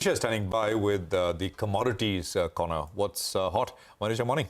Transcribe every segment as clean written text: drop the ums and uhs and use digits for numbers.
Manisha standing by with the commodities corner. What's hot? Manisha, morning.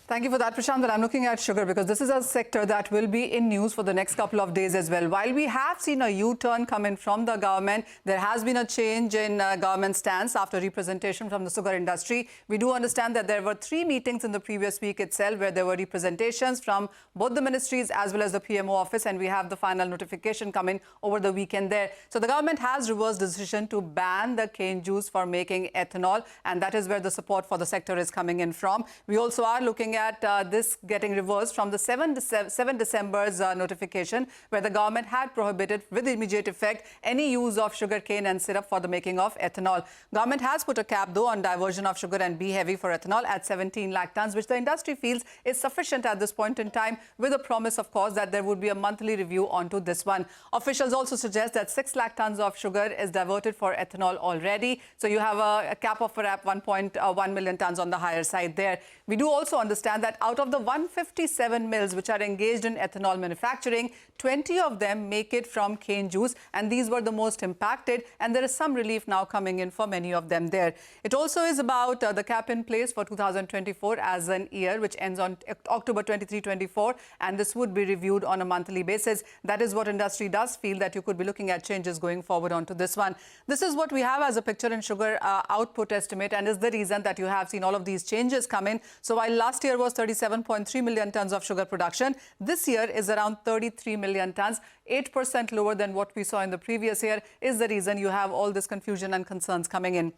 Thank you for that, Prashant. But I'm looking at sugar because this is a sector that will be in news for the next couple of days as well. While we have seen a U-turn come in from the government, there has been a change in government stance after representation from the sugar industry. We do understand that there were 3 meetings in the previous week itself where there were representations from both the ministries as well as the PMO office, and we have the final notification coming over the weekend there. So the government has reversed decision to ban the cane juice for making ethanol, and that is where the support for the sector is coming in from. We also are looking at this getting reversed from the 7 December's notification, where the government had prohibited with immediate effect any use of sugar cane and syrup for the making of ethanol. Government has put a cap, though, on diversion of sugar and B-heavy for ethanol at 17 lakh tons, which the industry feels is sufficient at this point in time, with a promise, of course, that there would be a monthly review onto this one. Officials also suggest that 6 lakh tons of sugar is diverted for ethanol already. So you have a cap of perhaps 1.1 million tons on the higher side there. We do also understand that out of the 157 mills which are engaged in ethanol manufacturing, 20 of them make it from cane juice, and these were the most impacted, and there is some relief now coming in for many of them there. It also is about the cap in place for 2024 as an year, which ends on October 23-24, and this would be reviewed on a monthly basis. That is what industry does feel, that you could be looking at changes going forward onto this one. This is what we have as a picture in sugar output estimate, and is the reason that you have seen all of these changes come in. So while last year was 37.3 million tons of sugar production, this year is around 33 million tons, 8% lower than what we saw in the previous year, is the reason you have all this confusion and concerns coming in.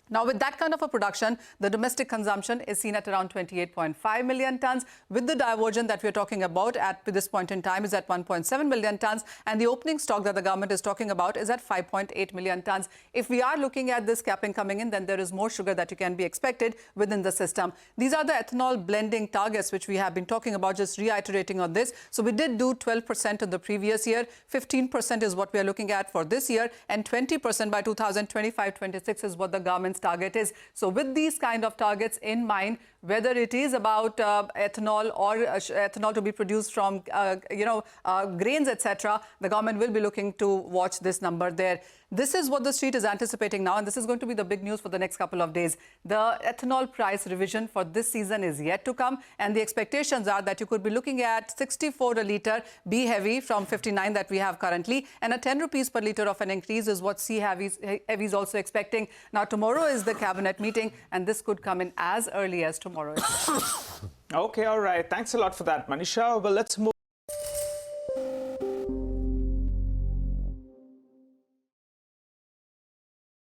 Now, with that kind of a production, the domestic consumption is seen at around 28.5 million tons, with the diversion that we're talking about at this point in time is at 1.7 million tons, and the opening stock that the government is talking about is at 5.8 million tons. If we are looking at this capping coming in, then there is more sugar that you can be expected within the system. These are the ethanol blending targets which we have been talking about, just reiterating on this. So we did do 12% in the previous year, 15% is what we are looking at for this year, and 20% by 2025-26 is what the government's target is. So with these kind of targets in mind, whether it is about ethanol or ethanol to be produced from grains, etc., the government will be looking to watch this number there. This is what the street is anticipating now, and this is going to be the big news for the next couple of days. The ethanol price revision for this season is yet to come, and the expectations are that you could be looking at 64 a litre B heavy from 59 that we have currently, and a 10 rupees per litre of an increase is what C heavy is also expecting. Now, tomorrow is the cabinet meeting, and this could come in as early as tomorrow. Okay, all right. Thanks a lot for that, Manisha. Well, let's move.